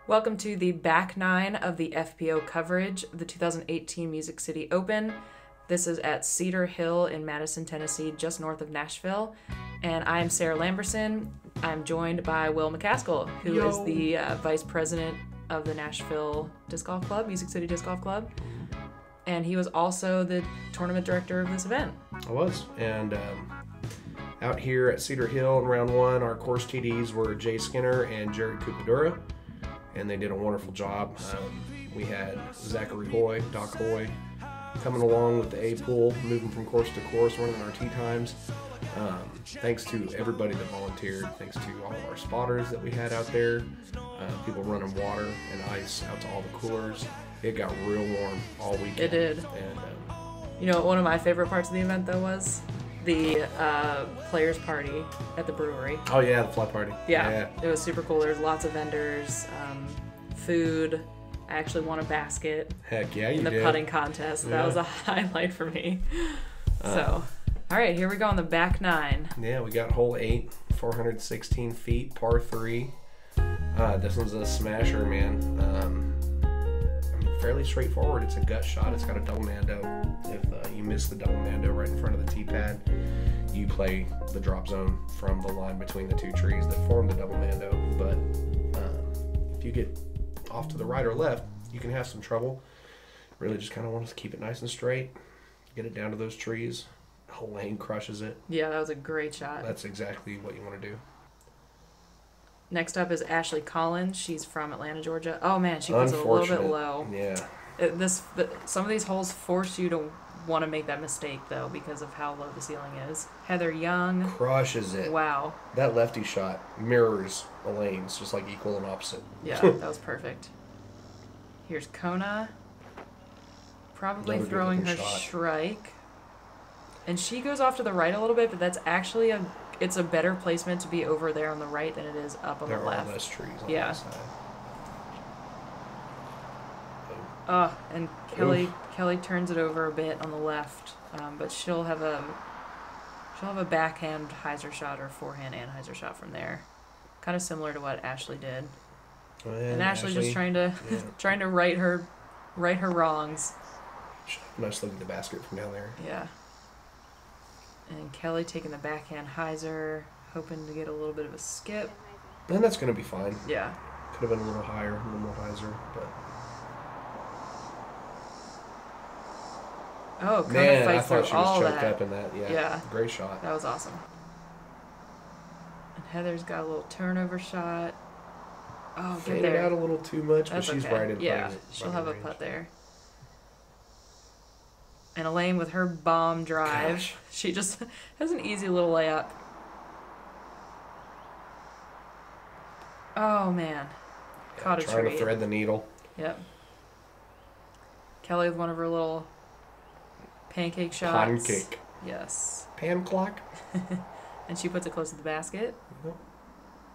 Welcome to the back nine of the FPO coverage, the 2018 Music City Open. This is at Cedar Hill in Madison, Tennessee, just north of Nashville. And I'm Sarah Lamberson. I'm joined by Will McCaskill, who is the vice president of the Nashville Disc Golf Club, Music City Disc Golf Club. And he was also the tournament director of this event. I was. And out here at Cedar Hill in round one, our course TDs were Jay Skinner and Jared Cupadura. And they did a wonderful job. We had Zachary Hoy, Doc Hoy, coming along with the A pool, moving from course to course, running our tee times. Thanks to everybody that volunteered. Thanks to all of our spotters that we had out there. People running water and ice out to all the coolers. It got real warm all weekend. It did. And you know what one of my favorite parts of the event though was? The players party at the brewery. oh yeah, the fly party. Yeah, it was super cool. There was lots of vendors, food. I actually won a basket Heck yeah, you in the did. putting contest. Yeah. That was a highlight for me. So, all right, here we go on the back nine. Yeah, we got hole 8, 416 feet, par 3. This one's a smasher, man. Fairly straightforward. It's a gut shot. It's got a double mando. If you miss the double mando right in front of the tee pad, you play the drop zone from the line between the two trees that form the double mando. But if you get off to the right or left, you can have some trouble. Really just kind of want to keep it nice and straight, get it down to those trees. Whole lane crushes it. Yeah, that was a great shot. That's exactly what you want to do. Next up is Ashley Collins. She's from Atlanta, Georgia. Oh man, she was a little bit low. Yeah. Some of these holes force you to want to make that mistake though because of how low the ceiling is. Heather Young Crushes it. Wow. That lefty shot mirrors the lanes, just like equal and opposite. Yeah, that was perfect. Here's Kona. Probably Another throwing her good-looking shot. strike. And she goes off to the right a little bit, but that's actually it's a better placement to be over there on the right than it is up on There the are left. less trees on Yeah. that side. And Kelly turns it over a bit on the left, but she'll have a backhand hyzer shot or forehand and hyzer shot from there, kind of similar to what Ashley did. And Ashley just trying to trying to right her wrongs. Nice looking at the basket from down there. Yeah. And Kelly taking the backhand hyzer, hoping to get a little bit of a skip. And that's going to be fine. Yeah. Could have been a little higher, a little more hyzer, but Oh, Kona man, I fights thought through she was all choked that. up in that. Yeah. Yeah. Great shot. That was awesome. And Heather's got a little turnover shot. Oh, get Faded there. out a little too much, That's but she's okay. right in Yeah, putting- she'll putting have a range. putt there. And Elaine with her bomb drive. Gosh. She just has an easy little layup. Oh, man. Caught a Trying tree. to thread the needle. Yep. Kelly with one of her little pancake shots. Pancake. Yes. Pan clock. And she puts it close to the basket. Yep.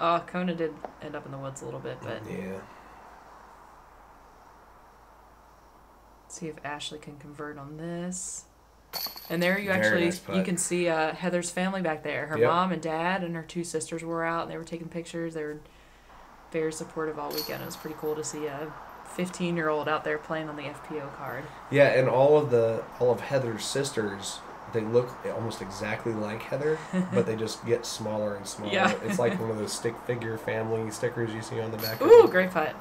Oh, Kona did end up in the woods a little bit, but Yeah. see if Ashley can convert on this. And there you Very actually nice putt. you can see Heather's family back there. Her Yep. mom and dad and her two sisters were out and they were taking pictures. They were very supportive all weekend. It was pretty cool to see a 15-year-old out there playing on the FPO card. Yeah, and all of Heather's sisters, they look almost exactly like Heather, but they just get smaller and smaller. Yeah. It's like one of those stick figure family stickers you see on the back. Ooh, great putt.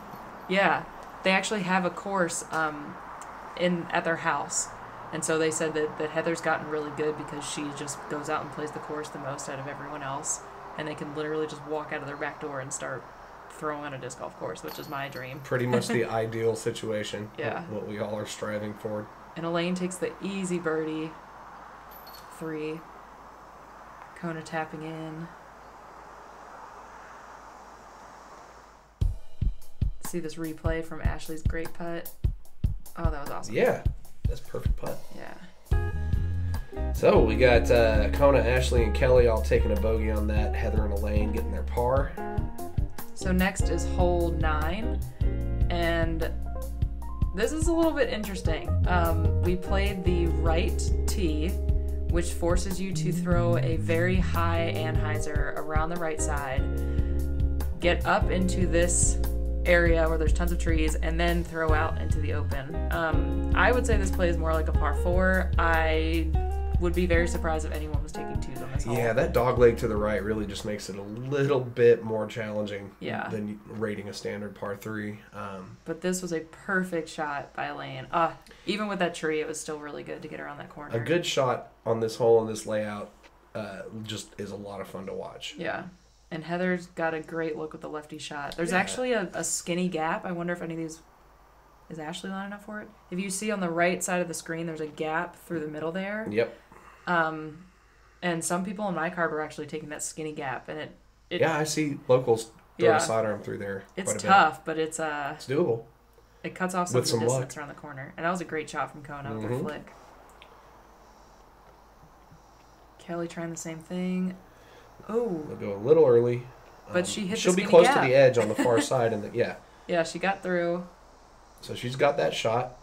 Yeah. They actually have a course at their house. And so they said that Heather's gotten really good because she just goes out and plays the course the most out of everyone else. And they can literally just walk out of their back door and start throwing on a disc golf course, which is my dream. Pretty much the ideal situation. Yeah. What we all are striving for. And Elaine takes the easy birdie. 3. Kona tapping in. See this replay from Ashley's great putt. Oh, that was awesome. Yeah, that's perfect putt. Yeah. So we got Kona, Ashley, and Kelly all taking a bogey on that. Heather and Elaine getting their par. So next is hole 9, and this is a little bit interesting. We played the right tee, which forces you to throw a very high anhyzer around the right side, get up into this area where there's tons of trees and then throw out into the open. I would say this play is more like a par 4. I would be very surprised if anyone was taking 2s on this hole. Yeah, that dog leg to the right really just makes it a little bit more challenging than rating a standard par 3. But this was a perfect shot by Elaine. Even with that tree, it was still really good to get around that corner. A good shot on this hole and this layout just is a lot of fun to watch. Yeah. And Heather's got a great look with the lefty shot. There's actually a skinny gap. I wonder if any of these... Is Ashley lining up for it? If you see on the right side of the screen, there's a gap through the middle there. Yep. And some people on my card were actually taking that skinny gap, and it I see locals throw a sidearm through there. It's tough, but it's doable. It cuts off some of the distance around the corner, and that was a great shot from Kona with her flick. Kelly trying the same thing. Oh, We'll go a little early, but she hit. She'll be close to the edge on the far side, and yeah, she got through. So she's got that shot,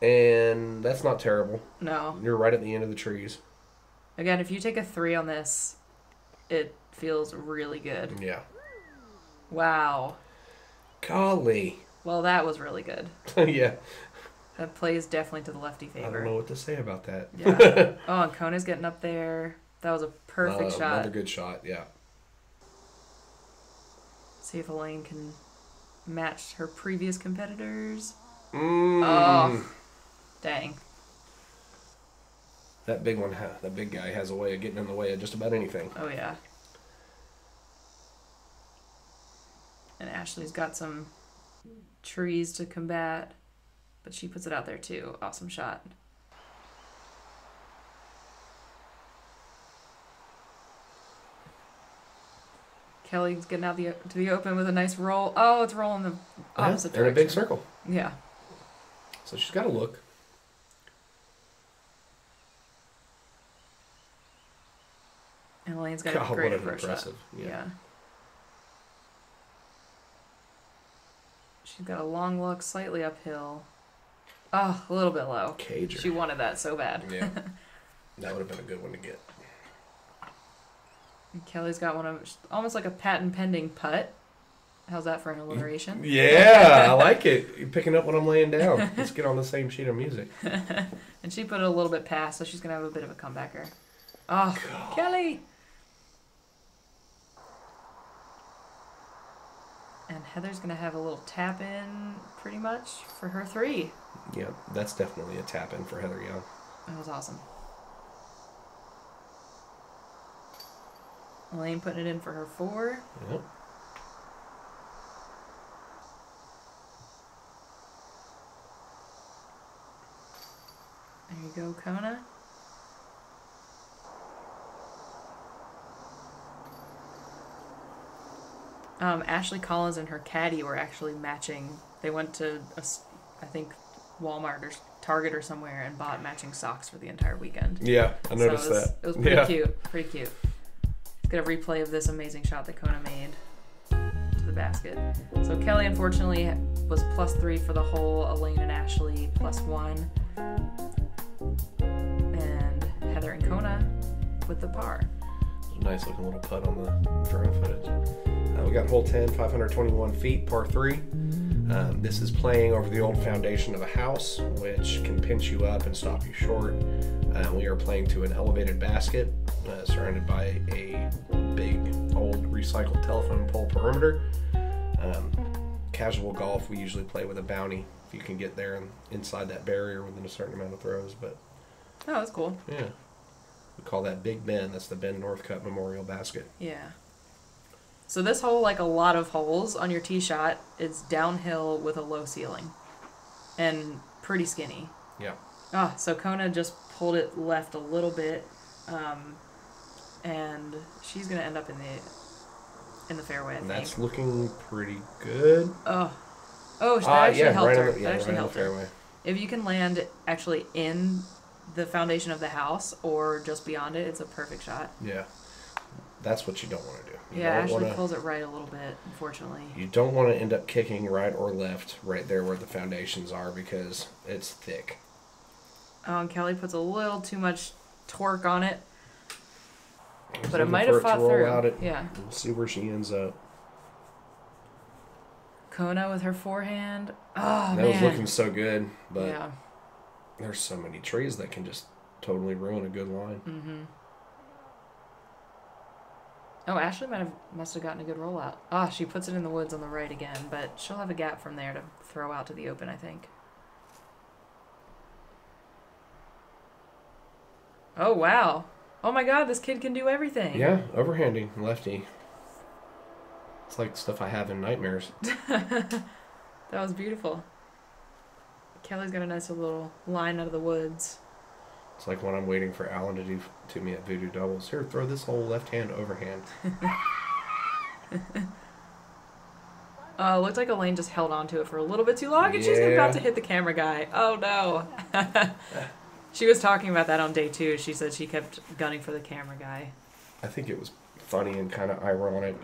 and that's not terrible. No, you're right at the end of the trees. Again, if you take a 3 on this, it feels really good. Yeah. Wow. Golly. Well, that was really good. Yeah. That plays definitely to the lefty favor. I don't know what to say about that. Yeah. Oh, and Kona's getting up there. That was a perfect shot. Another good shot, yeah. See if Elaine can match her previous competitors. Oh, dang. That big guy has a way of getting in the way of just about anything. Oh, yeah. And Ashley's got some trees to combat, but she puts it out there too. Awesome shot. Kelly's getting out to the open with a nice roll. Oh, it's rolling the opposite direction. In a big circle. Yeah. So she's got to look. And Elaine's got a great approach shot. Yeah. She's got a long look, slightly uphill. Oh, a little bit low. Cager. She wanted that so bad. Yeah. That would have been a good one to get. And Kelly's got one of almost like a patent pending putt. How's that for an alliteration? Yeah, I like it. You're picking up what I'm laying down. Let's get on the same sheet of music. And she put it a little bit past, so she's going to have a bit of a comebacker. Oh, God. Kelly! And Heather's going to have a little tap in, pretty much, for her 3. Yeah, that's definitely a tap in for Heather Young. That was awesome. Elaine putting it in for her 4. Yep. There you go, Kona. Ashley Collins and her caddy were actually matching. They went to, I think, Walmart or Target or somewhere and bought matching socks for the entire weekend. Yeah, I noticed that. It was pretty cute. Pretty cute. Get a replay of this amazing shot that Kona made to the basket. So Kelly, unfortunately, was +3 for the hole. Elaine and Ashley +1. And Heather and Kona with the par. Nice looking little putt on the drone footage. We got hole 10, 521 feet, par 3. This is playing over the old foundation of a house, which can pinch you up and stop you short. We are playing to an elevated basket, surrounded by a big old recycled telephone pole perimeter. Casual golf, we usually play with a bounty if you can get there and inside that barrier within a certain amount of throws. But oh, that's cool. Yeah. We call that Big Ben. That's the Ben Northcutt Memorial Basket. Yeah. So this hole, like a lot of holes on your tee shot, is downhill with a low ceiling. And pretty skinny. Yeah. Oh, so Kona just pulled it left a little bit. And she's going to end up in the fairway, I think. That's looking pretty good. Oh, that actually helped her. That actually helped her. If you can land actually in the foundation of the house or just beyond it, it's a perfect shot. Yeah. That's what you don't want to do. Ashley pulls it right a little bit, unfortunately. You don't want to end up kicking right or left right there where the foundations are because it's thick. Oh, and Kelly puts a little too much torque on it. But it might have fought through. Yeah. We'll see where she ends up. Kona with her forehand. Oh, That man. was looking so good, but Yeah. there's so many trees that can just totally ruin a good line. Mm-hmm. Oh, Ashley must have gotten a good rollout. Ah, she puts it in the woods on the right again, but she'll have a gap from there to throw out to the open, I think. Oh, wow. Oh my god, this kid can do everything. Yeah, overhanding, lefty. It's like stuff I have in nightmares. That was beautiful. Kelly's got a nice little line out of the woods. It's like when I'm waiting for Alan to do to me at Voodoo Doubles. Here, throw this whole left hand overhand. Looked like Elaine just held on to it for a little bit too long, and she's about to hit the camera guy. Oh no. She was talking about that on day 2. She said she kept gunning for the camera guy. I think it was funny and kind of ironic.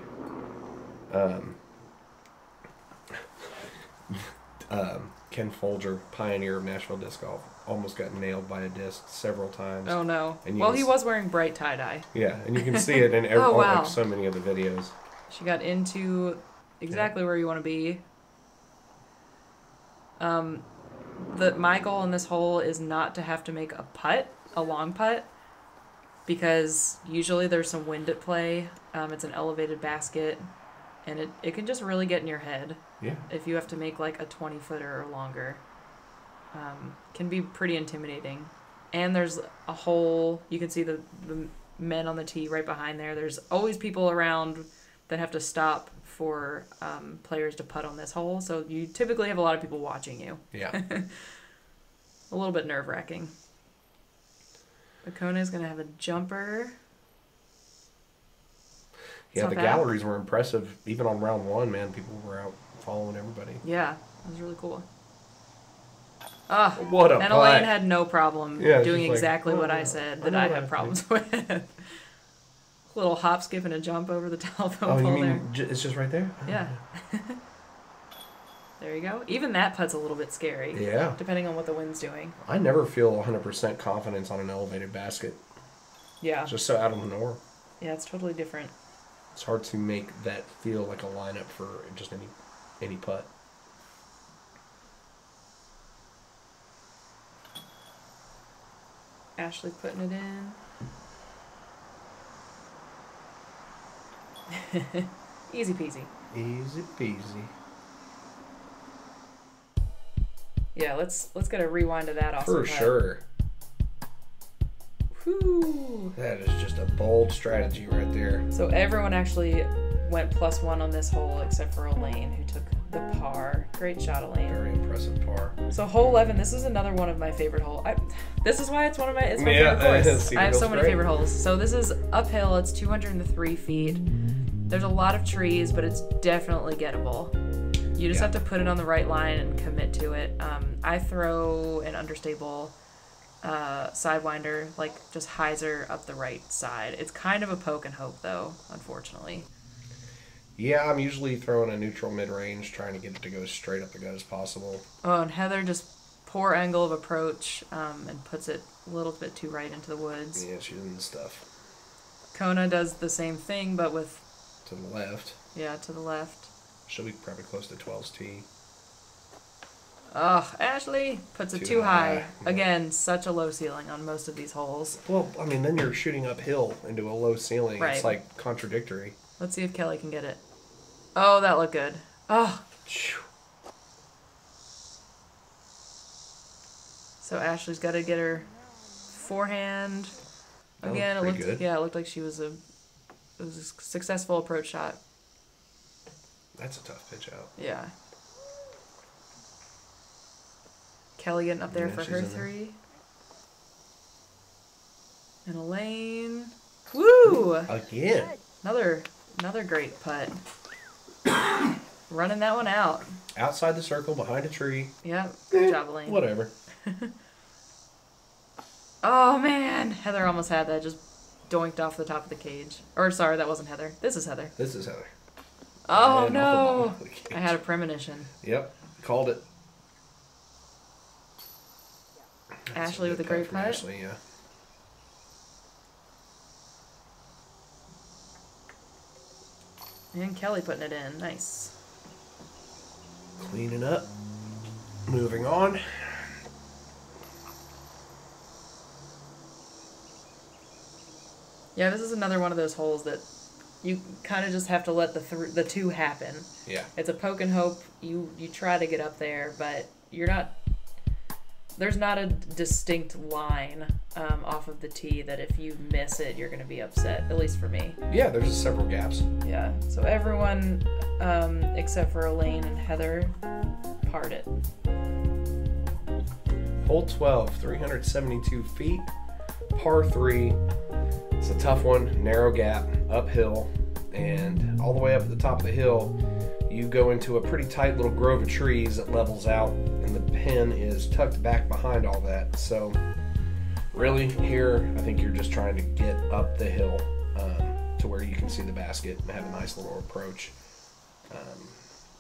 Ken Folger, pioneer of Nashville disc golf, almost got nailed by a disc several times. Oh no. And Well, he was wearing bright tie-dye. Yeah, and you can see it in every, Oh, wow. like so many of the videos. She got into exactly where you want to be. My goal in this hole is not to have to make a putt, a long putt, because usually there's some wind at play. It's an elevated basket, and it can just really get in your head. Yeah. If you have to make like a 20-footer or longer. Can be pretty intimidating. And there's a hole, you can see the men on the tee right behind there. There's always people around that have to stop for players to putt on this hole. So you typically have a lot of people watching you. Yeah. A little bit nerve-wracking. But Kona's going to have a jumper. Yeah, the galleries were impressive. Even on round 1, man, people were out following everybody. Yeah, that was really cool. What a And putt. Elaine had no problem doing exactly like, what I said that I have problems with. Little hop, skip, and a jump over the telephone pole there. It's just right there? Yeah. There you go. Even that putt's a little bit scary. Yeah. Depending on what the wind's doing. I never feel 100% confidence on an elevated basket. Yeah. It's just so out of the norm. Yeah, it's totally different. It's hard to make that feel like a lineup for just any putt. Ashley putting it in. Easy peasy. Easy peasy. Yeah, let's get a rewind of that awesome For putt. sure. Whew. That is just a bold strategy right there. So everyone actually went +1 on this hole except for Elaine, who took the par. Great shot, Elaine. Very impressive par. So hole 11, this is another one of my favorite holes. This is why it's my favorite course. I have so many favorite holes. So this is uphill. It's 203 feet. There's a lot of trees, but it's definitely gettable. You just have to put it on the right line and commit to it. I throw an understable sidewinder, like just hyzer up the right side. It's kind of a poke and hope, though, unfortunately. Yeah, I'm usually throwing a neutral mid-range, trying to get it to go as straight up the gut as possible. Oh, and Heather just poor angle of approach and puts it a little bit too right into the woods. Yeah, she's in the stuff. Kona does the same thing, but with... To the left. Yeah, to the left. She'll be probably close to 12's tee. Ugh, Ashley puts it too high. Again, such a low ceiling on most of these holes. Well, I mean, then you're shooting uphill into a low ceiling. Right. It's like contradictory. Let's see if Kelly can get it. Oh, that looked good. Oh. So Ashley's got to get her forehand. Again, it looked like it was a successful approach shot. That's a tough pitch out. Yeah. Kelly getting up there for her 3. And Elaine. Woo! Again. Another great putt. Running that one out. Outside the circle, behind a tree. Yep. Good job, Elaine. Whatever. Oh, man. Heather almost had that. Just doinked off the top of the cage. Or, sorry, that wasn't Heather. This is Heather. This is Heather. Oh, no. I had a premonition. Yep. Called it. Ashley with a great putt. Ashley, yeah. And Kelly putting it in. Nice. Cleaning up. Moving on. Yeah, this is another one of those holes that you kind of just have to let the two happen. Yeah. It's a poke and hope. You try to get up there, but you're not. There's not a distinct line off of the tee that if you miss it, you're going to be upset. At least for me. Yeah, there's just several gaps. Yeah. So everyone except for Elaine and Heather parred it. Hole 12, 372 feet, par 3. It's a tough one, narrow gap, uphill, and all the way up at the top of the hill, you go into a pretty tight little grove of trees that levels out, and the pin is tucked back behind all that. So really here, I think you're just trying to get up the hill to where you can see the basket and have a nice little approach.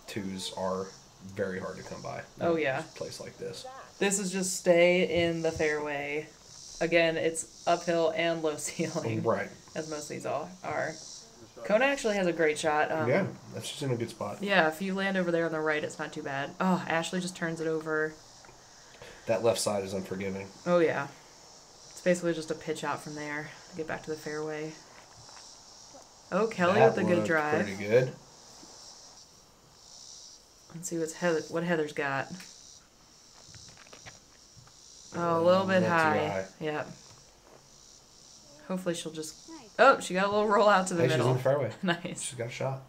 Twos are very hard to come by. Oh yeah. A place like this. This is just stay in the fairway. Again, it's uphill and low ceiling. Right. As most of these all are. Kona actually has a great shot. Yeah, that's just in a good spot. Yeah, if you land over there on the right, it's not too bad. Oh, Ashley just turns it over. That left side is unforgiving. Oh, yeah. It's basically just a pitch out from there to get back to the fairway. Oh, Kelly with a good drive. Pretty good. Let's see what Heather's got. Oh, a little bit high. Yeah. Hopefully she'll just... Oh, she got a little roll out to the middle. She's in the fairway. Nice. She's got a shot.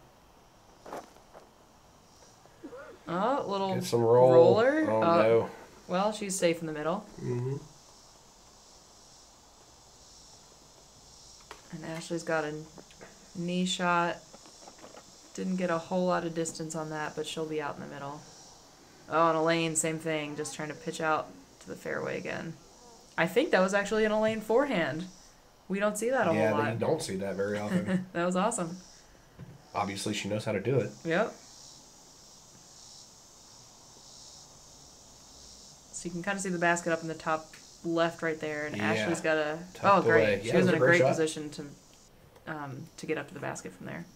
Oh, little Get some roller. Oh, no. Well, she's safe in the middle. Mm-hmm. And Ashley's got a knee shot. Didn't get a whole lot of distance on that, but she'll be out in the middle. Oh, and Elaine, same thing. Just trying to pitch out to the fairway again. I think that was actually an Elaine forehand. We don't see that a whole lot. Yeah, you don't see that very often. That was awesome. Obviously, she knows how to do it. Yep. So you can kind of see the basket up in the top left right there, and Yeah. Ashley's got a... Tucked Oh, great. away. She Yeah, was it in a was a great great shot. position to get up to the basket from there.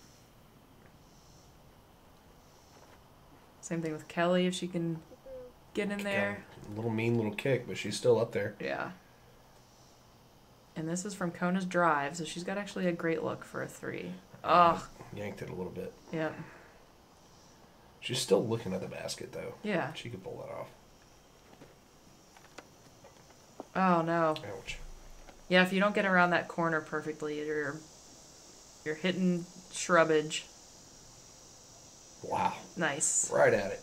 Same thing with Kelly, if she can get in there. A little mean little kick, but she's still up there. Yeah. And this is from Kona's drive, so she's got actually a great look for a 3. Oh. Yanked it a little bit. Yep. She's still looking at the basket, though. Yeah. She could pull that off. Oh, no. Ouch. Yeah, if you don't get around that corner perfectly, you're hitting shrubbage. Wow. Nice. Right at it.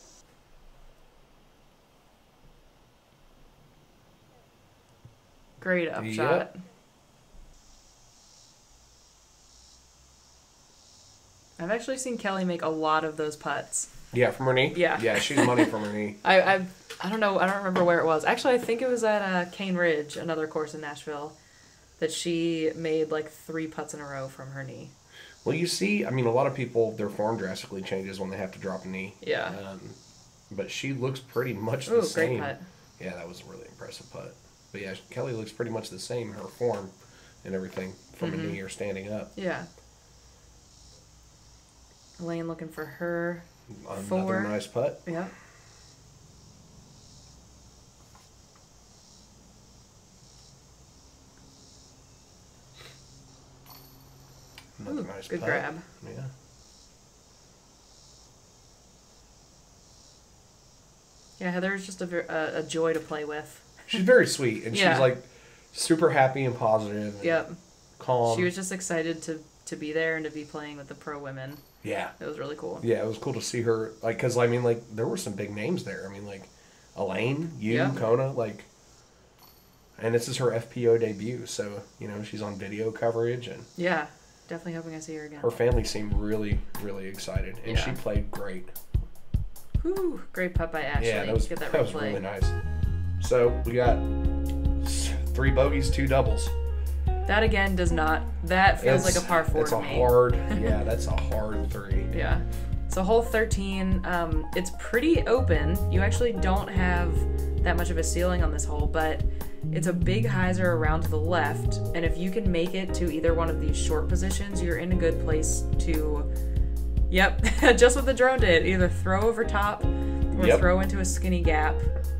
Great upshot. Yep. I've actually seen Kelly make a lot of those putts. Yeah, from her knee? Yeah. Yeah, she's money from her knee. I don't know. I don't remember where it was. Actually, I think it was at Cane Ridge, another course in Nashville, that she made like 3 putts in a row from her knee. Well, you see, I mean, a lot of people, their form drastically changes when they have to drop a knee. Yeah. But she looks pretty much the same. Great putt. Yeah, that was a really impressive putt. But yeah, Kelly looks pretty much the same in her form and everything from a knee or standing up. Yeah. Elaine looking for her. Another 4. nice putt. Yeah. Another nice good putt. grab. Yeah. Yeah, Heather's just a joy to play with. She's very sweet, and Yeah. she's like super happy and positive. And Yep. calm. She was just excited to be there and to be playing with the pro women. Yeah. It was really cool. Yeah, it was cool to see her. Like, because, I mean, like, there were some big names there. I mean, like, Elaine, Yeah. Kona, like, and this is her FPO debut. So, you know, she's on video coverage, and Yeah. Definitely hoping I see her again. her family seemed really, really excited. And Yeah. she played great. Whew, great putt by Ashley. Yeah, that was, Get that was replay. really nice. So, we got 3 bogeys, 2 doubles. That again does not. That feels like a par 4 That's to a me. hard, yeah, that's a hard 3. Yeah. So hole 13, it's pretty open. You actually don't have that much of a ceiling on this hole, but it's a big hyzer around to the left, and if you can make it to either one of these short positions, you're in a good place to, yep, just what the drone did, either throw over top We're throw into a skinny gap.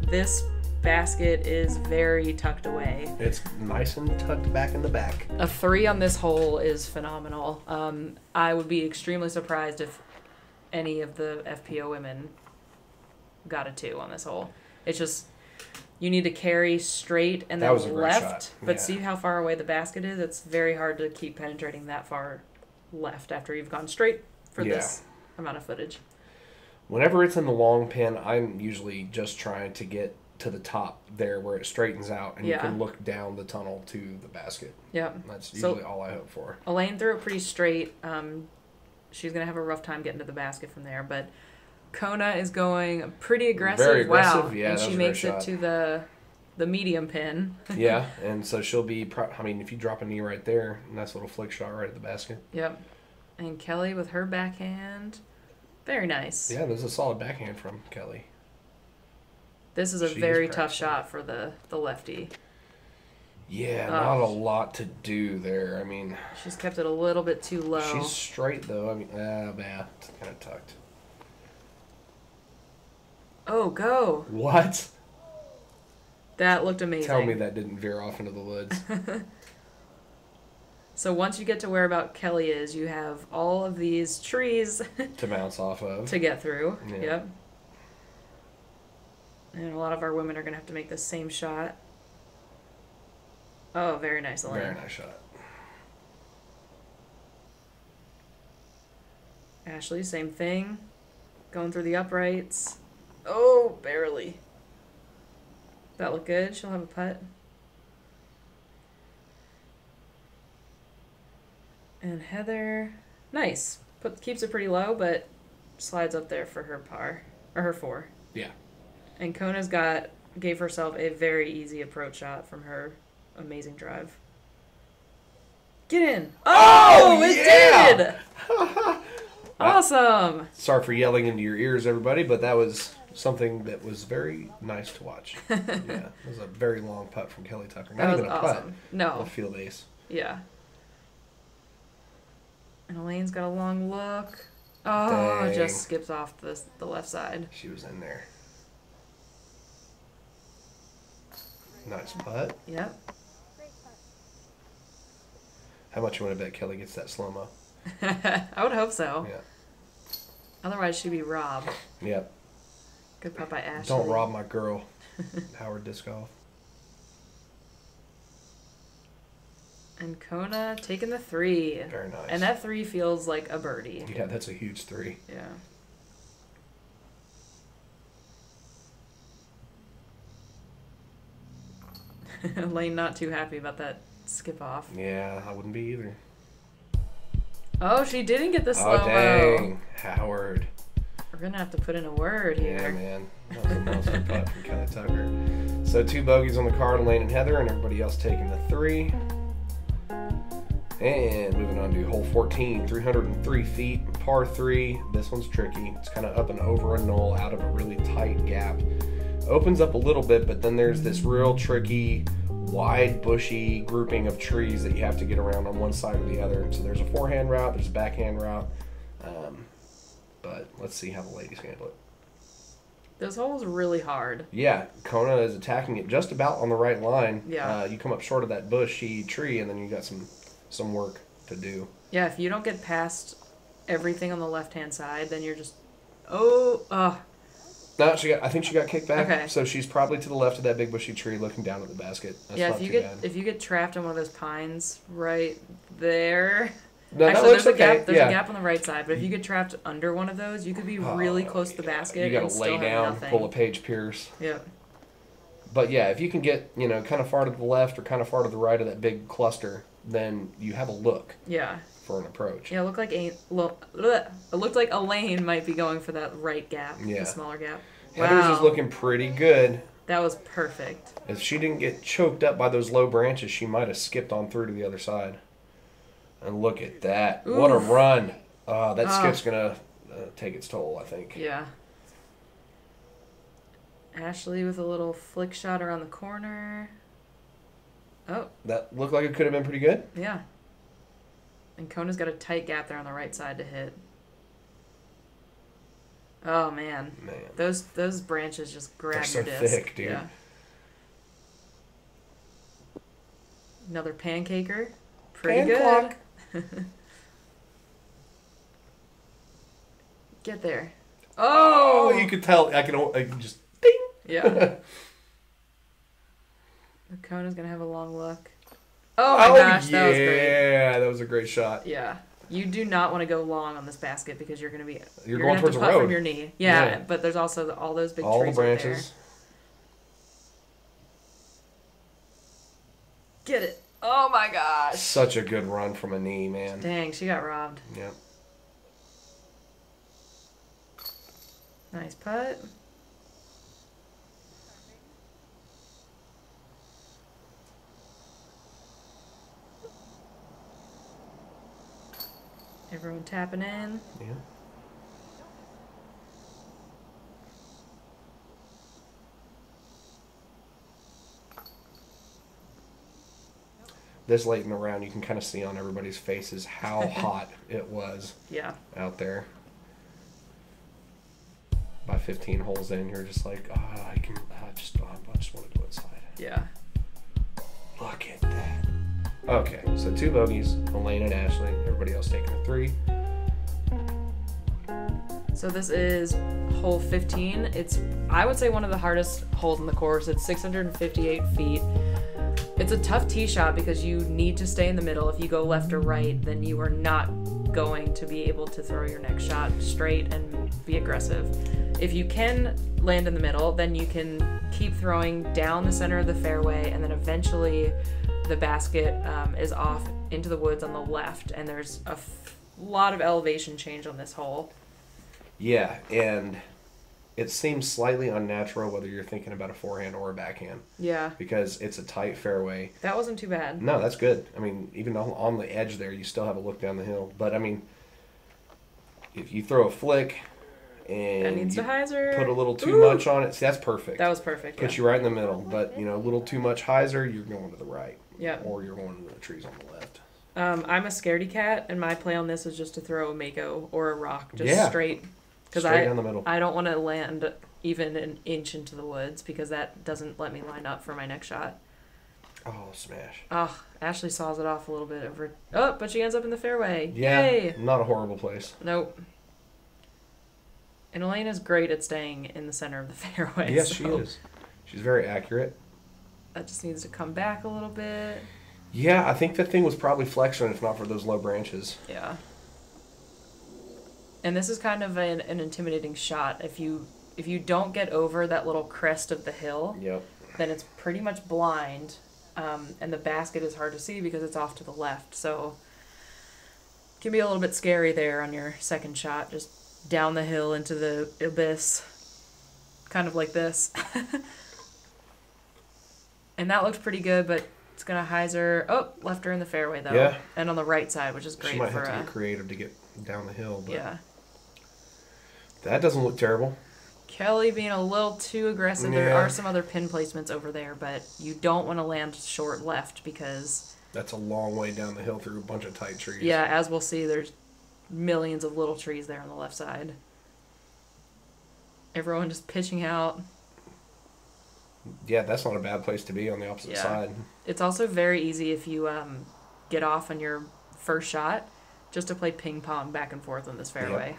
This basket is very tucked away. It's nice and tucked back in the back. A 3 on this hole is phenomenal. I would be extremely surprised if any of the FPO women got a 2 on this hole. It's just, you need to carry straight and then left, but see how far away the basket is? It's very hard to keep penetrating that far left after you've gone straight for this amount of footage. Whenever it's in the long pin, I'm usually just trying to get to the top there where it straightens out and you can look down the tunnel to the basket. Yeah. That's usually all I hope for. Elaine threw it pretty straight. She's going to have a rough time getting to the basket from there, but Kona is going pretty aggressive. Very aggressive, wow. yeah. And she makes it to the medium pin. Yeah, and so she'll be, I mean, if you drop a knee right there, nice little flick shot right at the basket. Yep. And Kelly with her backhand. Very nice. Yeah, there's a solid backhand from Kelly. This is a very tough shot for the lefty. Yeah, not a lot to do there. I mean, she's kept it a little bit too low. She's straight though. I mean, yeah, it's kind of tucked. Oh, go. What? That looked amazing. Tell me that didn't veer off into the woods. So once you get to where about Kelly is, you have all of these trees to bounce off of. To get through. Yeah. Yep. And a lot of our women are going to have to make the same shot. Oh, very nice, Elaine. Very nice shot. Ashley, same thing. Going through the uprights. Oh, barely. That look good? She'll have a putt. And Heather, nice. Keeps it pretty low, but slides up there for her par, or her 4. Yeah. And Kona's gave herself a very easy approach shot from her amazing drive. Get in! Oh, it did! Awesome! Sorry for yelling into your ears, everybody, but that was something that was very nice to watch. Yeah, it was a very long putt from Kelly Tucker. Not even a putt. No. A field ace. Yeah. And Elaine's got a long look. Oh, it just skips off the left side. She was in there. Nice putt. Yep. How much you want to bet Kelly gets that slow-mo? I would hope so. Yeah. Otherwise, she'd be robbed. Yep. Good putt by Ashley. Don't rob my girl. Howard Disc Golf. And Kona taking the 3. Very nice. And that 3 feels like a birdie. Yeah, that's a huge 3. Yeah. Elaine not too happy about that skip off. Yeah, I wouldn't be either. Oh, she didn't get the slow-mo. Oh, dang. Howard. We're going to have to put in a word here. Yeah, man. That was a monster putt from Kelly Tucker. So 2 bogeys on the card, Elaine and Heather, and everybody else taking the 3. And moving on to hole 14, 303 feet, par 3. This one's tricky. It's kind of up and over a knoll out of a really tight gap. Opens up a little bit, but then there's this real tricky, wide, bushy grouping of trees that you have to get around on one side or the other. So there's a forehand route, there's a backhand route. But let's see how the ladies handle it. This hole is really hard. Yeah, Kona is attacking it just about on the right line. Yeah. You come up short of that bushy tree, and then you got some work to do. Yeah, if you don't get past everything on the left-hand side, then you're just... No, I think she got kicked back. Okay. So she's probably to the left of that big bushy tree looking down at the basket. That's yeah, not if you get trapped in one of those pines right there... No, actually, there's a okay. gap. There's a gap on the right side, but if you get trapped under one of those, you could be really close to the basket. You got and to still lay have down, nothing. pull a Paige Pierce. Yep. But yeah, if you can get kind of far to the left or kind of far to the right of that big cluster, then you have a look. Yeah. For an approach. Yeah, it looked like Elaine might be going for that right gap, the smaller gap. Heather's is looking pretty good. That was perfect. If she didn't get choked up by those low branches, she might have skipped on through to the other side. And look at that. Oof. What a run. That skip's going to take its toll, I think. Yeah. Ashley with a little flick shot around the corner. Oh. That looked like it could have been pretty good. Yeah. And Kona's got a tight gap there on the right side to hit. Oh man. Those branches just grab your disc. They're so thick, dude. Yeah. Another pancaker. Pretty good. Get there. Oh, you could tell. I can just ding. Yeah. The cone is gonna have a long look. Oh my gosh, that was great. Yeah, that was a great shot. Yeah. You do not want to go long on this basket because you're going to be... You're going towards the road. From your knee. Yeah, but there's also all those big trees all the branches. Right there. Get it. Oh my gosh. Such a good run from a knee, man. Dang, she got robbed. Yep. Nice putt. Everyone tapping in. Yeah. This late in the round, you can kind of see on everybody's faces how hot it was. Yeah. Out there. By 15 holes in, you're just like, I just want to go inside. Yeah. Look at that. Okay, so 2 bogeys, Elaine and Ashley. Everybody else taking a 3. So this is hole 15. It's, I would say, one of the hardest holes in the course. It's 658 feet. It's a tough tee shot because you need to stay in the middle. If you go left or right, then you are not going to be able to throw your next shot straight and be aggressive. If you can land in the middle, then you can keep throwing down the center of the fairway, and then eventually the basket is off into the woods on the left, and there's a lot of elevation change on this hole. Yeah, and it seems slightly unnatural whether you're thinking about a forehand or a backhand. Yeah. Because it's a tight fairway. That wasn't too bad. No, that's good. I mean, even on the edge there, you still have a look down the hill. But, I mean, if you throw a flick and that needs to hyzer. Put a little too much on it, see, that's perfect. That was perfect, Puts you right in the middle. But, a little too much hyzer, you're going to the right. Yeah. Or you're going into the trees on the left. I'm a scaredy cat, and my play on this is just to throw a mako or a rock, just straight. Because down the middle. I don't want to land even an inch into the woods because that doesn't let me line up for my next shot. Oh, smash. Oh, Ashley saws it off a little bit over. Oh, but she ends up in the fairway. Yeah, Yay! Not a horrible place. Nope. And Elena's great at staying in the center of the fairway. Yes, she is. She's very accurate. That just needs to come back a little bit. Yeah, I think that thing was probably flexion if not for those low branches. Yeah. And this is kind of an intimidating shot. If you don't get over that little crest of the hill, then it's pretty much blind, and the basket is hard to see because it's off to the left. So it can be a little bit scary there on your second shot, just down the hill into the abyss, kind of like this. And that looked pretty good, but it's going to hyzer. Oh, left her in the fairway, though. Yeah. And on the right side, which is great. She might have to get creative to get down the hill. But yeah. That doesn't look terrible. Kelly being a little too aggressive. Yeah. There are some other pin placements over there, but you don't want to land short left because... That's a long way down the hill through a bunch of tight trees. Yeah, as we'll see, there's millions of little trees there on the left side. Everyone just pitching out. Yeah, that's not a bad place to be on the opposite side. It's also very easy if you get off on your first shot just to play ping pong back and forth on this fairway. Yep.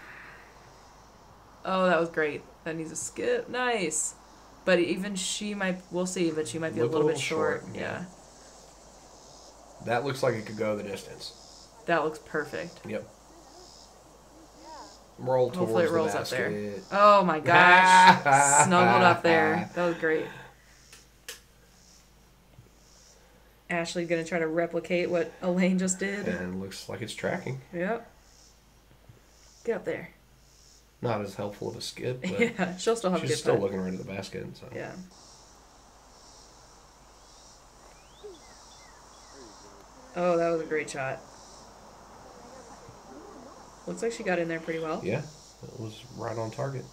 Oh, that was great. That needs a skip. Nice. But even she might, we'll see, but she might be a little bit short. Yeah. That looks like it could go the distance. That looks perfect. Yep. Roll towards Hopefully it rolls the up there. basket. Oh my gosh. Snuggled up there. That was great. Ashley going to try to replicate what Elaine just did. And it looks like it's tracking. Yep. Get up there. Not as helpful of a skip, but yeah, she'll still have she's still looking right at the basket. So. Yeah. Oh, that was a great shot. Looks like she got in there pretty well. Yeah, it was right on target.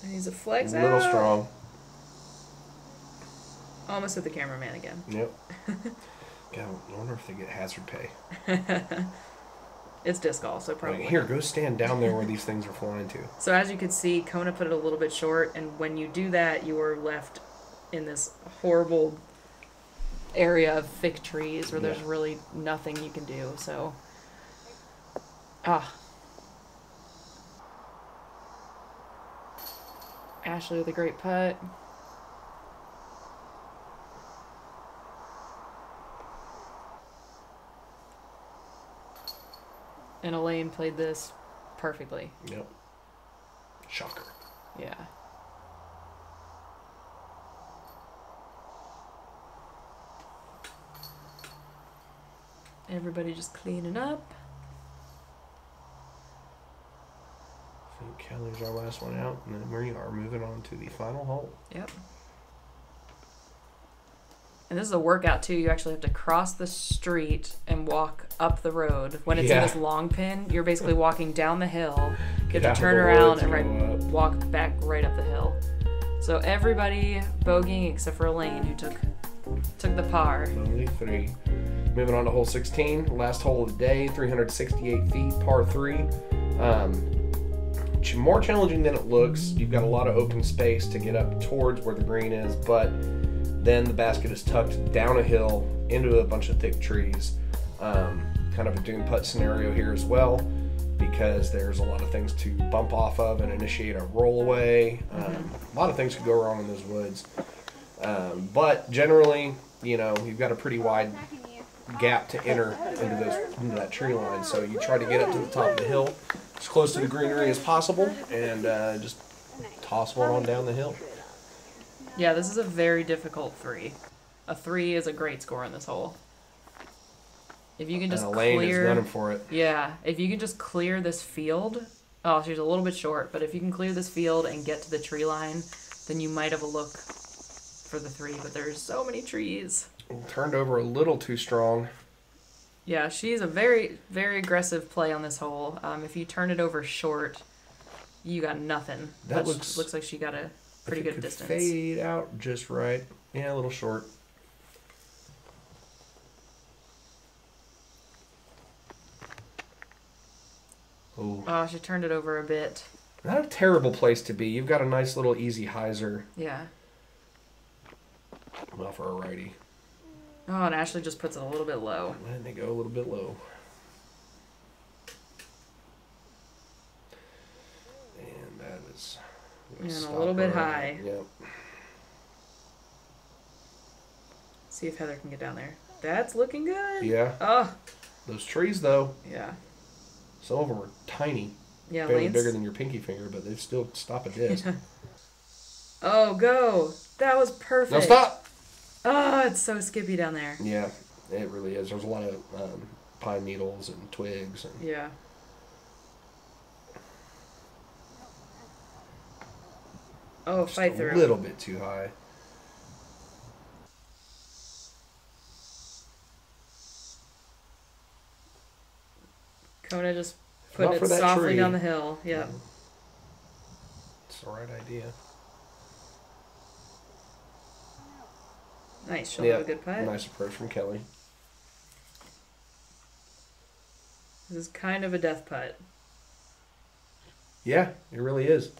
And he's a flex out. A little strong. Almost hit the cameraman again. Yep. God, I wonder if they get hazard pay. It's disc golf, so probably. Here, go stand down there where these things are flying to. So as you can see, Kona put it a little bit short, and when you do that, you are left in this horrible area of thick trees where there's really nothing you can do. So, Ashley with a great putt. And Elaine played this perfectly. Yep. Shocker. Yeah. Everybody just cleaning up. I think Kelly's our last one out, and then we are moving on to the final hole. Yep. And this is a workout too. You actually have to cross the street and walk up the road. When it's in this long pin, you're basically walking down the hill. You have to turn around and walk back right up the hill. So everybody bogeying except for Elaine, who took the par. Only 3. Moving on to hole 16, last hole of the day, 368 feet, par 3. More challenging than it looks. You've got a lot of open space to get up towards where the green is, but then the basket is tucked down a hill into a bunch of thick trees. Kind of a dune putt scenario here as well, because there's a lot of things to bump off of and initiate a rollaway. A lot of things could go wrong in those woods. But generally, you know, you've got a pretty wide gap to enter into that tree line. So you try to get up to the top of the hill as close to the greenery as possible and just toss one on down the hill. Yeah, this is a very difficult 3. A 3 is a great score in this hole. If you can just Elaine clear... is gunning for it. Yeah, if you can just clear this field... Oh, she's a little bit short, but if you can clear this field and get to the tree line, then you might have a look for the 3, but there's so many trees. Turned over a little too strong. Yeah, she's a very, very aggressive play on this hole. If you turn it over short, you got nothing. That but looks like she got a pretty good distance. Fade out just right. Yeah, a little short. Ooh. Oh, she turned it over a bit. Not a terrible place to be. You've got a nice little easy hyzer. Yeah. Well, for a righty. Oh, and Ashley just puts it a little bit low. And they go a little bit low. And that is... And a little bit high. Yep. See if Heather can get down there. That's looking good. Yeah. Oh. Those trees, though. Yeah. Some of them are tiny. Yeah, barely bigger than your pinky finger, but they still stop a disc. Oh, go. That was perfect. No, stop! Oh, it's so skippy down there. Yeah, it really is. There's a lot of pine needles and twigs. And yeah. Oh, just fight through. A little bit too high. Kona just put it softly down the hill. Yeah. It's the right idea. Nice. She'll have a good putt. Nice approach from Kelly. This is kind of a death putt. Yeah, it really is.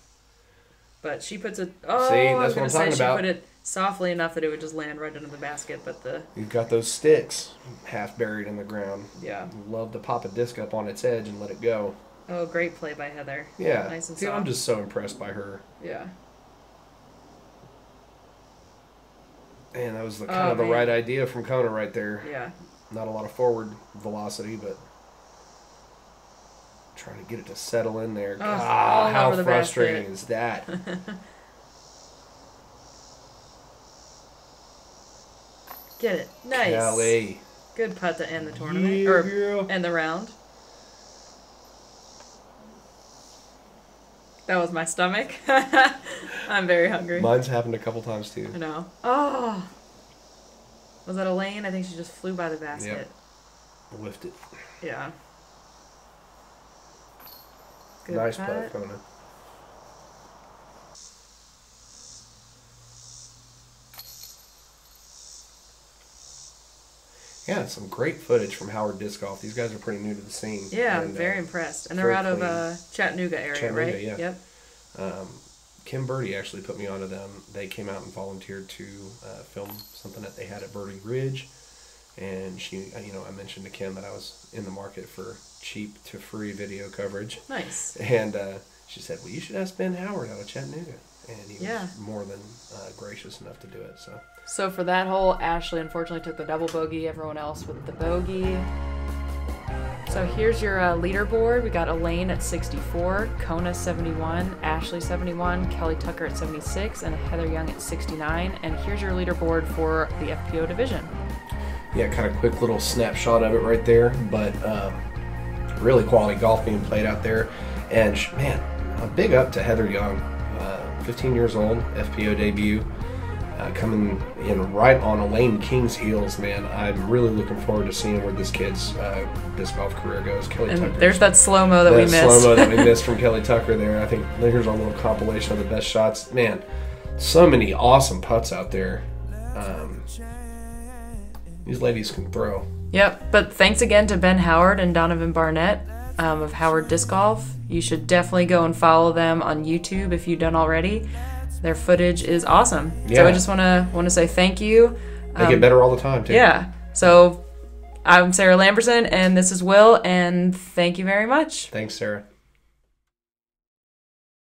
But she puts it... Oh, see, that's what I'm talking about. She put it softly enough that it would just land right under the basket, but the... You've got those sticks half buried in the ground. Yeah. Love to pop a disc up on its edge and let it go. Oh, great play by Heather. Yeah. Nice and see, soft. I'm just so impressed by her. Yeah. And that was kind of the right idea from Kona right there. Yeah. Not a lot of forward velocity, but trying to get it to settle in there. God, how frustrating is that? Get it. Nice. Kelly. Good putt to end the tournament. Or end the round. That was my stomach. I'm very hungry. Mine's happened a couple times too. I know. Oh. Was that Elaine? I think she just flew by the basket. Yep. Whiffed it. Yeah. Good nice putt, Kona. Yeah, some great footage from Howard Disc Golf. These guys are pretty new to the scene. Yeah, I'm very impressed. And they're out of Chattanooga area, right? Yeah. Yep. Kim Birdie actually put me onto them. They came out and volunteered to film something that they had at Birdie Ridge. And she, I mentioned to Kim that I was in the market for cheap to free video coverage. Nice. And she said, well, you should ask Ben Howard out of Chattanooga. And he was more than gracious enough to do it. So for that hole, Ashley unfortunately took the double bogey. Everyone else with the bogey. So here's your leaderboard. We got Elaine at 64, Kona 71, Ashley 71, Kelly Tucker at 76, and Heather Young at 69. And here's your leaderboard for the FPO division. Yeah, kind of quick little snapshot of it right there. But really quality golf being played out there. And man, a big up to Heather Young. 15 years old, FPO debut, coming in right on Elaine King's heels, man. I'm really looking forward to seeing where this kid's disc golf career goes. Kelly Tucker. There's that slow-mo that we missed. Slow-mo that we missed from Kelly Tucker there. I think here's our little compilation of the best shots. Man, so many awesome putts out there. These ladies can throw. Yep, but thanks again to Ben Howard and Donovan Barnett of Howard Disc Golf. You should definitely go and follow them on YouTube if you've done already. Their footage is awesome. Yeah. So I just want to say thank you. They get better all the time, too. Yeah. So I'm Sarah Lamberson, and this is Will, and thank you very much. Thanks, Sarah.